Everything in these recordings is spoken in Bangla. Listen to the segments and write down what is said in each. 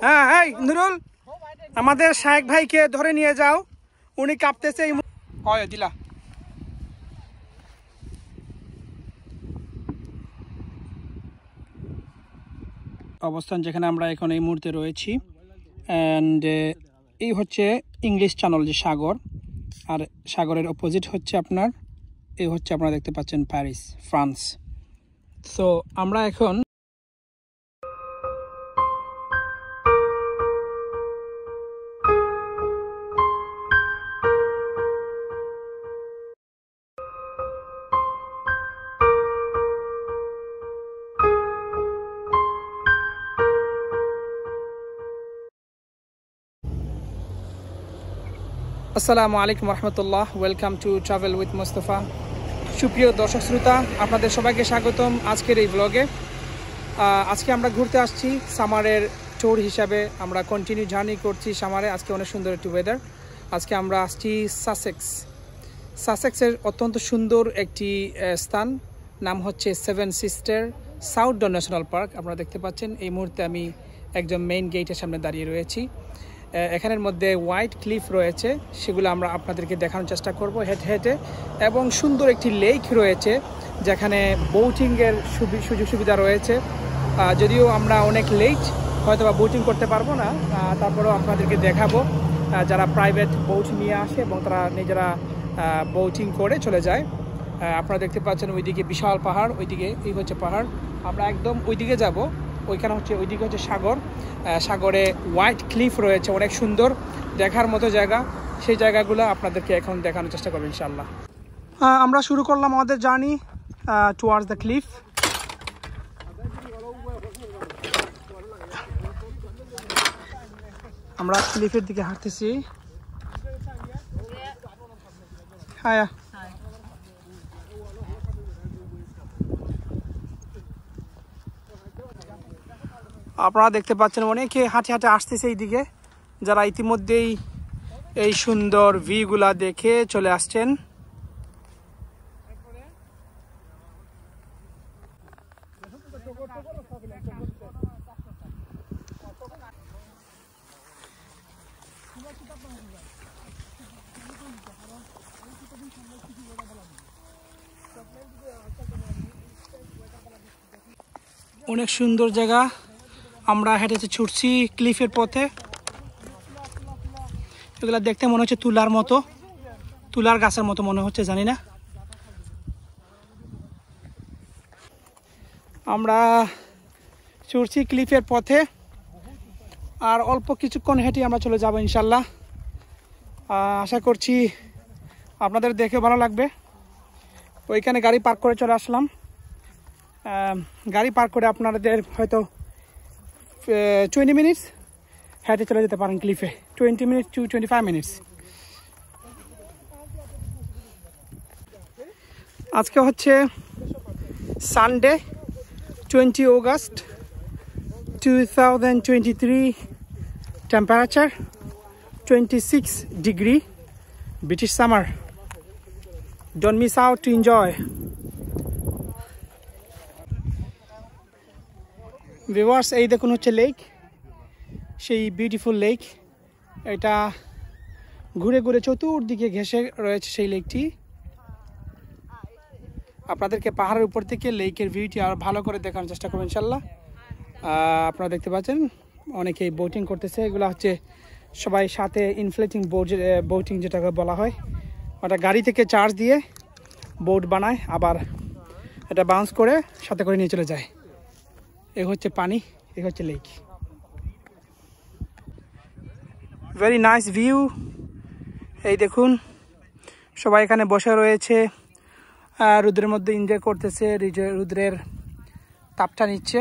হ্যাঁ হ্যাঁ নুরুল, আমাদের শায়েক ভাইকে ধরে নিয়ে যাও, উনি কাঁপতেছে। দিলা অবস্থান যেখানে আমরা এখন এই মুহূর্তে রয়েছি, অ্যান্ড এই হচ্ছে ইংলিশ চ্যানেল, যে সাগর, আর সাগরের অপোজিট হচ্ছে আপনার, এই হচ্ছে আপনারা দেখতে পাচ্ছেন প্যারিস, ফ্রান্স। সো আমরা এখন আসসালামু আলাইকুম রহমতুল্লাহ, welcome to travel with Mostafa. সুপ্রিয় দর্শক শ্রোতা, আপনাদের সবাইকে স্বাগতম আজকের এই ব্লগে। আজকে আমরা ঘুরতে আসছি সামারের ট্যুর হিসাবে, আমরা কন্টিনিউ জার্নি করছি সামারে। আজকে অনেক সুন্দর একটি ওয়েদার। আজকে আমরা আসছি সাসেক্সের অত্যন্ত সুন্দর একটি স্থান, নাম হচ্ছে সেভেন সিস্টার সাউথডন ন্যাশনাল পার্ক। আপনারা দেখতে পাচ্ছেন এই মুহূর্তে আমি একদম মেইন গেটের সামনে দাঁড়িয়ে রয়েছি। এখানের মধ্যে হোয়াইট ক্লিফ রয়েছে, সেগুলো আমরা আপনাদেরকে দেখানোর চেষ্টা করব হেঁটে হেঁটে, এবং সুন্দর একটি লেক রয়েছে যেখানে বোটিংয়ের সুযোগ সুবিধা রয়েছে। যদিও আমরা অনেক লেট, হয়তো বা বোটিং করতে পারবো না, তারপরেও আপনাদেরকে দেখাবো। যারা প্রাইভেট বোট নিয়ে আসে এবং তারা নিজেরা বোটিং করে চলে যায়। আপনারা দেখতে পাচ্ছেন ওইদিকে বিশাল পাহাড়, ওইদিকে এই হচ্ছে পাহাড়, আমরা একদম ওইদিকে যাব। ওইদিকে হচ্ছে সাগর, সাগরে হোয়াইট ক্লিফ রয়েছে, অনেক সুন্দর দেখার মতো জায়গা। সেই জায়গাগুলো আপনাদেরকে এখন দেখানোর চেষ্টা করবো ইনশাল্লাহ। আমরা শুরু করলাম আমাদের জার্নি টুয়ার্ডস দ্য ক্লিফ। আমরা ক্লিফের দিকে হাঁটতেছি। হ্যাঁ, আপনারা দেখতে পাচ্ছেন অনেকে হাঁটে হাঁটে আসতেছে এইদিকে, যারা ইতিমধ্যেই এই সুন্দর ভিউগুলা দেখে চলে আসছেন। অনেক সুন্দর জায়গা, আমরা হেঁটে ছুটছি ক্লিফের পথে। এগুলা দেখতে মনে হচ্ছে তুলার গাছের মতো মনে হচ্ছে, জানি না। আমরা ছুটছি ক্লিফের পথে, আর অল্প কিছুক্ষণ হেঁটে আমরা চলে যাব ইনশাল্লাহ। আশা করছি আপনাদের দেখে ভালো লাগবে। ওইখানে গাড়ি পার্ক করে চলে আসলাম। গাড়ি পার্ক করে আপনাদের হয়তো 20 মিনিটস হেঁটে চলে যেতে পারেন ক্লিফে, 20 মিনিটস to 25 মিনিটস। আজকে হচ্ছে Sunday, 20 August 2023, temperature 26 degree, British summer. Don't miss out to enjoy. Viewers, এই দেখুন হচ্ছে লেক, সেই বিউটিফুল লেক। এটা ঘুরে ঘুরে চতুর্দিকে ঘেঁষে রয়েছে সেই লেকটি। আপনাদেরকে পাহাড়ের উপর থেকে লেকের ভিউটি আর ভালো করে দেখানোর চেষ্টা করবো ইনশাল্লাহ। আপনারা দেখতে পাচ্ছেন অনেকেই বোটিং করতেছে। এগুলো হচ্ছে সবাই সাথে ইনফ্লেটিং বোটিং যেটাকে বলা হয়, ওটা গাড়ি থেকে চার্জ দিয়ে বোট বানায়, আবার এটা বাউন্স করে সাথে করে নিয়ে চলে যায়। এই হচ্ছে পানি, এই হচ্ছে লেক। Very nice view. এই দেখুন সবাই এখানে বসে রয়েছে, রোদের মধ্যে এনজয় করতেছে, রোদ্রের তাপটা নিচ্ছে।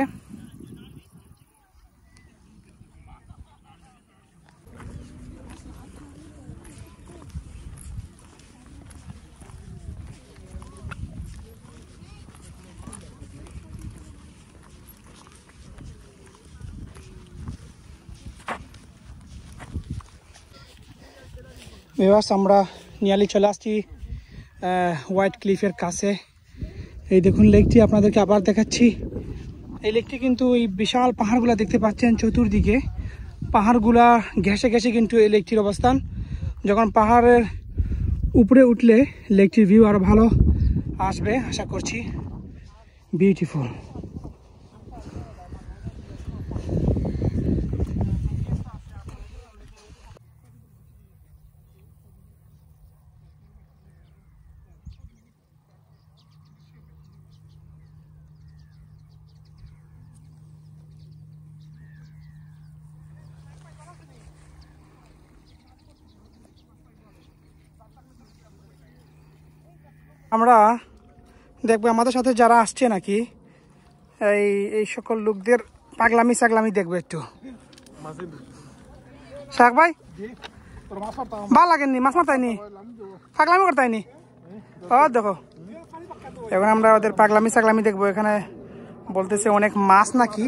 ভিউয়ার্স আমরা নিয়ালি চলে আসছি হোয়াইট ক্লিফের কাছে। এই দেখুন লেকটি আপনাদেরকে আবার দেখাচ্ছি। এই লেকটি কিন্তু এই বিশাল পাহাড়গুলা দেখতে পাচ্ছেন চতুর্দিকে, পাহাড়গুলা ঘেঁষে ঘেঁষে কিন্তু এই লেকটির অবস্থান। যখন পাহাড়ের উপরে উঠলে লেকটির ভিউ আরো ভালো আসবে আশা করছি। বিউটিফুল। আমরা দেখবো আমাদের সাথে যারা আসছে নাকি এই সকল লোকদের পাগলামি সাগলামি দেখবো একটু। শাক ভাই ভালো লাগেননি? মাছ মারতাইনি, পাগলামি করতাইনি? দেখো এখন আমরা ওদের পাগলামি সাগলামি দেখবো। এখানে বলতেছে অনেক মাছ নাকি।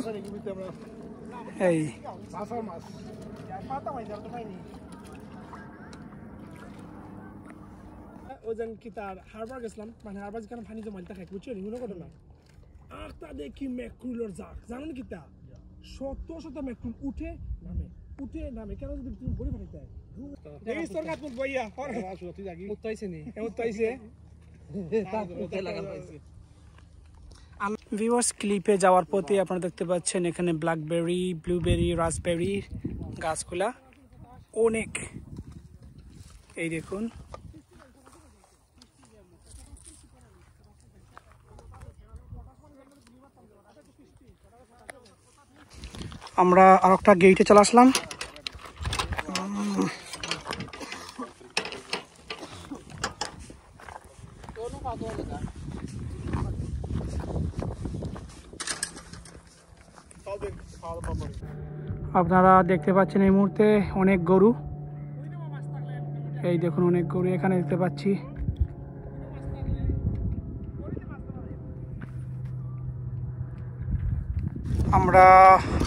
এই ওজন কি তার হারবার গেছিলাম, মানে হারবার যেখানে পানি জমা থাকে বুঝছো নি কোনো না। আর তা দেখি ম্যাক্রুলের জাক, জানেন কি তা শত শত ম্যাক্রুল উঠে নামে কেন যদি তুমি বলি পাঠাইতে এই তোর কাট মুখ বইয়া আর তুই জাগি উত্তাইছে নি উত্তাইছে তা উত্তাই লাগাল পাইছে। ভিউয়ার্স ক্লিপে যাওয়ার পথে আপনারা দেখতে পাচ্ছেন এখানে ব্ল্যাকবেরি, ব্লুবেরি, রাসবেরি গাছগুলা অনেক। এই দেখুন আমরা আর একটা গেটে চলে আসলাম। আপনারা দেখতে পাচ্ছেন এই মুহূর্তে অনেক গরু। এই দেখুন অনেক গরু এখানে দেখতে পাচ্ছি। আমরা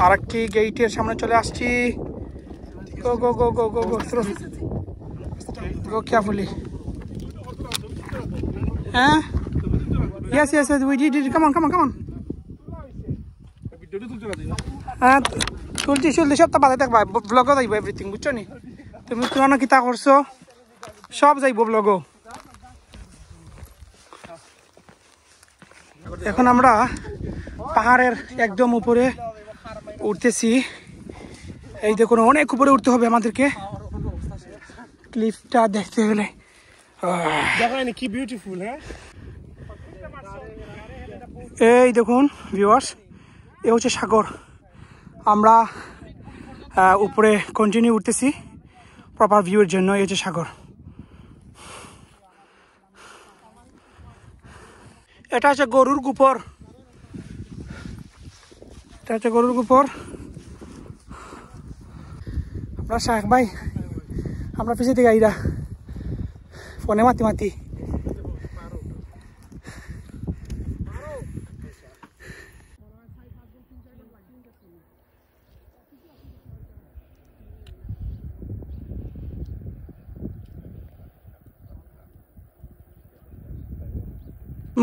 আরেকটি গেটের সামনে চলে আসছি। গো গো গো গো গো গো গো কেয়ারফুলি। হ্যাঁ yes yes yes we did come on হ্যাঁ তুলছি সব তো বাদে দেখবা, ব্লগও যাইব এভরিথিং বুঝছো নি। তুমি পুরানো কিতা করছো সব যাইব ব্লগও। এখন আমরা পাহাড়ের একদম উপরে উঠতেছি। এই দেখুন অনেক উপরে উঠতে হবে আমাদেরকে ক্লিফটা দেখতে হলে। দেখেন কি বিউটিফুল। হ্যাঁ এই দেখুন ভিউয়ার্স এ হচ্ছে সাগর। আমরা উপরে কন্টিনিউ উঠতেছি প্রপার ভিউর জন্য। এই হচ্ছে সাগর। এটা হচ্ছে গরুর গোবর, এটা হচ্ছে গরুর গোবর। আমরা শাক ভাই আমরা পিছিয়ে থেকে আইরা ফোনে মাতি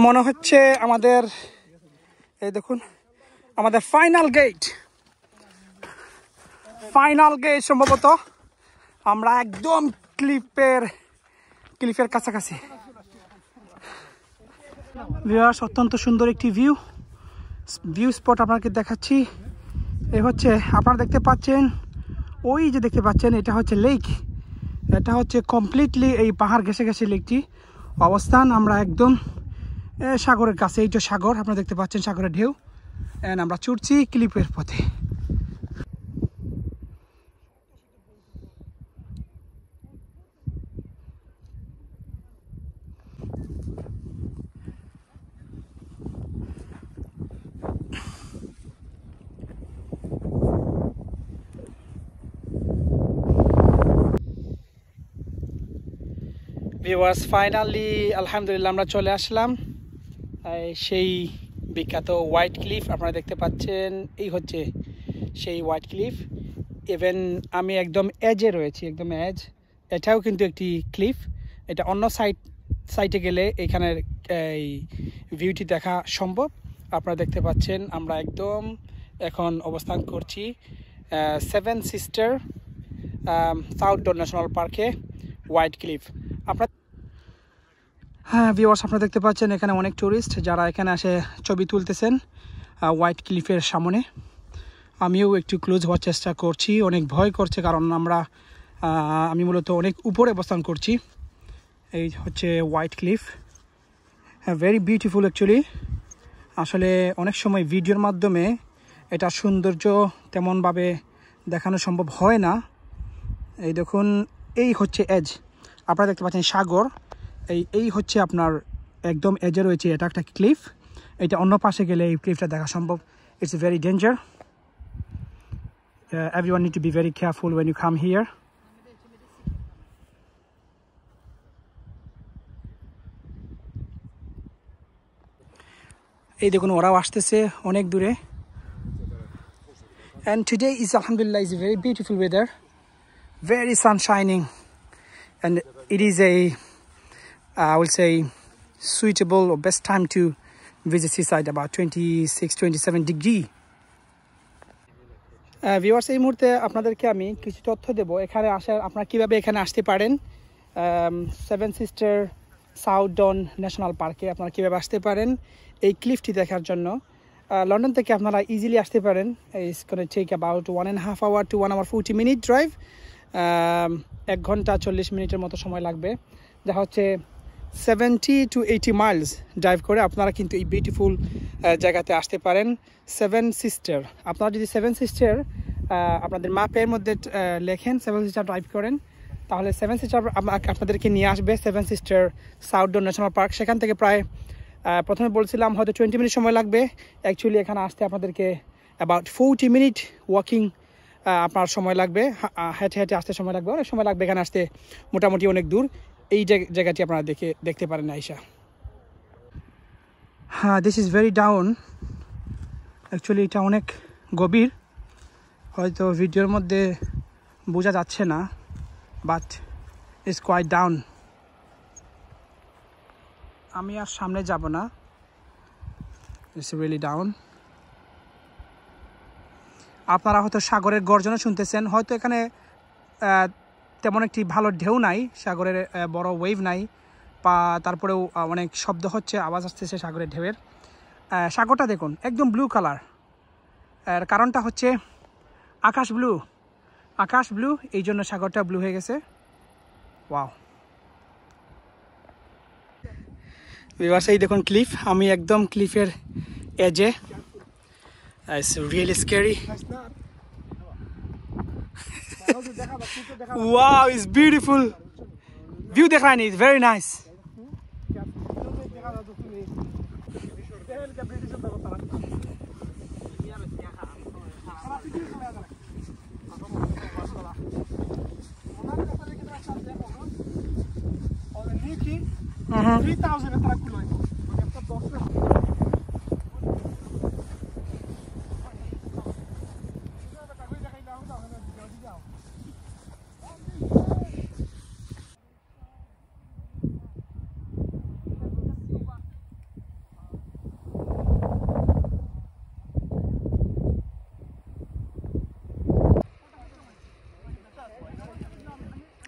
মনে হচ্ছে আমাদের এই দেখুন আমাদের ফাইনাল গেট সম্ভবত। আমরা একদম ক্লিফের কাছাকাছি। ভিউয়ার্স অত্যন্ত সুন্দর একটি ভিউ স্পট আপনাকে দেখাচ্ছি। এই হচ্ছে আপনারা দেখতে পাচ্ছেন, ওই যে দেখতে পাচ্ছেন এটা হচ্ছে লেক। এটা হচ্ছে কমপ্লিটলি এই পাহাড় ঘেঁষে ঘেঁষে লেকটি অবস্থান। আমরা একদম সাগরের কাছে। এই যে সাগর আপনারা দেখতে পাচ্ছেন, সাগরের ঢেউ। আমরা ছুটছি ক্লিপের পথে। ভিউয়ার্স ফাইনালি আলহামদুলিল্লাহ আমরা চলে আসলাম সেই বিখ্যাত হোয়াইট ক্লিফ। আপনারা দেখতে পাচ্ছেন এই হচ্ছে সেই হোয়াইট ক্লিফ। ইভেন আমি একদম এজে রয়েছি, একদম এজ এটাও কিন্তু একটি ক্লিফ। এটা অন্য সাইটে গেলে এখানের এই ভিউটি দেখা সম্ভব। আপনারা দেখতে পাচ্ছেন আমরা একদম এখন অবস্থান করছি seven sister south Down national পার্কে, হোয়াইট ক্লিফ। হ্যাঁ ভিউয়ার্স, আপনারা দেখতে পাচ্ছেন এখানে অনেক টুরিস্ট যারা এখানে এসে ছবি তুলতেছেন হোয়াইট ক্লিফের সামনে। আমিও একটু ক্লোজ হওয়ার চেষ্টা করছি, অনেক ভয় করছে কারণ আমি মূলত অনেক উপরে অবস্থান করছি। এই হচ্ছে white cliff, very beautiful actually. আসলে অনেক সময় ভিডিওর মাধ্যমে এটা সৌন্দর্য তেমনভাবে দেখানো সম্ভব হয় না। এই দেখুন, এই হচ্ছে এজ, আপনারা দেখতে পাচ্ছেন সাগর, এই হচ্ছে আপনার একদম এজে রয়েছে এটা একটা ক্লিফ। এটা অন্য পাশে গেলে এই ক্লিফটা দেখা সম্ভব। It's very danger, everyone need to be very careful when you come here. এই দেখুন ওরাও আসতেছে অনেক দূরে। And today is alhamdulillah is a very beautiful weather, very sun shining, and it is I will say suitable or best time to visit seaside, about 26-27 degree. Viewers, এই মুহূর্তে আপনাদেরকে আমি কিছু তথ্য দেব এখানে আপনারা কীভাবে এখানে আসতে পারেন। Seven sister south Down national পার্কে আপনারা কীভাবে আসতে পারেন এই ক্লিফটি দেখার জন্য। লন্ডন থেকে আপনারা ইজিলি আসতে পারেন। It's gonna take about 1.5 hour to 1 hour 40 minute drive. 1 ঘন্টা 40 মিনিটের মতো সময় লাগবে, যা হচ্ছে 70 to 80 মাইলস ড্রাইভ করে আপনারা কিন্তু এই বিউটিফুল জায়গাতে আসতে পারেন। সেভেন সিস্টার, আপনারা যদি সেভেন সিস্টার আপনাদের ম্যাপের মধ্যে লেখেন, সেভেন সিস্টার ড্রাইভ করেন, তাহলে সেভেন সিস্টার আপনাদেরকে নিয়ে আসবে seven sister south Down National park. সেখান থেকে প্রায় প্রথমে বলছিলাম হয়তো 20 মিনিট সময় লাগবে, অ্যাকচুয়ালি এখানে আসতে আপনাদেরকে অ্যাবাউট 40 মিনিট ওয়াকিং আপনার সময় লাগবে, হেঁটে হেঁটে আসতে সময় লাগবে, অনেক সময় লাগবে এখানে আসতে, মোটামুটি অনেক দূর। এই জায়গাটি আপনারা দেখতে পারেন আইসা। হ্যাঁ, this is very down, actually এটা অনেক গভীর, হয়তো ভিডিওর মধ্যে বোঝা যাচ্ছে না, বাট ইটস কোয়াইট ডাউন। আমি আর সামনে যাব না, ইটস রিয়েলি ডাউন। আপনারা হয়তো সাগরের গর্জনা শুনতেছেন, হয়তো এখানে তেমন একটি ভালো ঢেউ নাই, সাগরের বড় ওয়েভ নাই, বা তারপরেও অনেক শব্দ হচ্ছে, আওয়াজ আসতেছে সাগরের ঢেউয়ের। সাগরটা দেখুন একদম ব্লু কালার, এর কারণটা হচ্ছে আকাশ ব্লু, এই জন্য সাগরটা ব্লু হয়ে গেছে। ওয়াও ভিউয়ার্স, এই দেখুন ক্লিফ, আমি একদম ক্লিফের এজে। It's really scary. Wow, it's beautiful. View dekhani is very nice.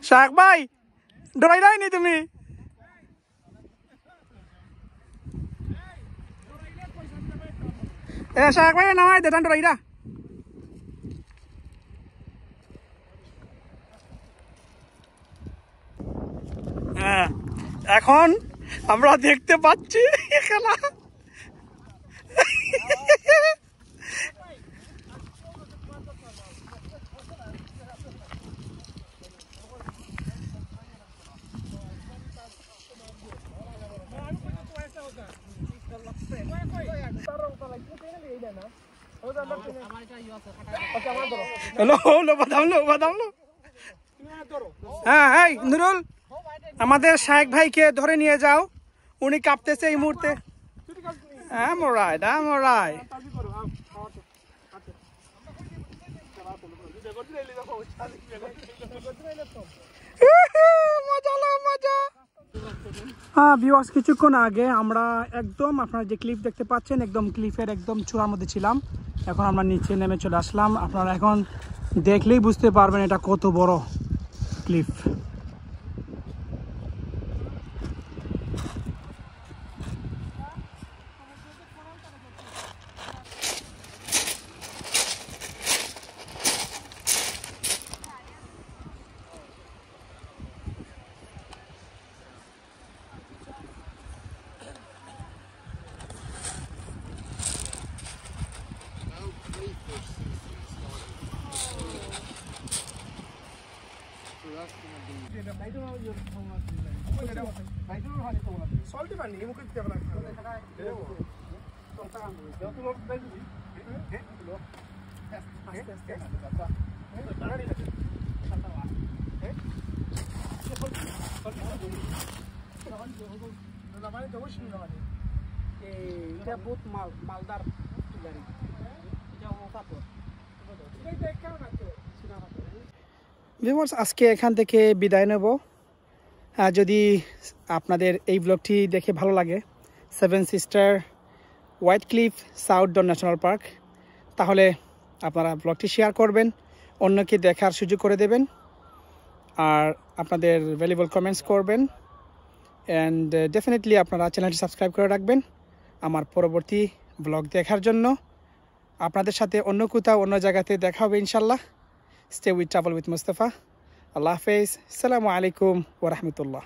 শাক ভাই, ডরাই যায়নি তুমি? শাক ভাই নামাই দে, ডরাই না। এখন আমরা দেখতে পাচ্ছি খেলা। হ্যাঁ নুরুল, আমাদের শায়েক ভাইকে ধরে নিয়ে যাও, উনি কাঁপতেছে এই মুহূর্তে। I'm alright. ভিউয়ার্স কিছুক্ষণ আগে আমরা একদম আপনারা যে ক্লিফ দেখতে পাচ্ছেন একদম ক্লিফের একদম চূড়ার মধ্যে ছিলাম। এখন আমরা নিচে নেমে চলে আসলাম। আপনারা এখন দেখলেই বুঝতে পারবেন এটা কত বড় ক্লিফ। Salty পানি এমন করতে হবে না এটা বহুত মালদার গাড়ি। ভিউয়ার্স আজকে এখান থেকে বিদায় নেব। যদি আপনাদের এই ব্লগটি দেখে ভালো লাগে, Seven Sister White Cliff South Down National Park, তাহলে আপনারা ব্লগটি শেয়ার করবেন, অন্যকে দেখার সুযোগ করে দেবেন, আর আপনাদের ভ্যালুয়েবল কমেন্টস করবেন। অ্যান্ড ডেফিনেটলি আপনারা চ্যানেলটি সাবস্ক্রাইব করে রাখবেন আমার পরবর্তী ব্লগ দেখার জন্য। আপনাদের সাথে অন্য কোথাও অন্য জায়গাতে দেখা হবে ইনশাল্লাহ। Stay with travel with Mustafa. আল্লাহ হাফেজ। আসসালামু আলাইকুম ওয়া রাহমাতুল্লাহ।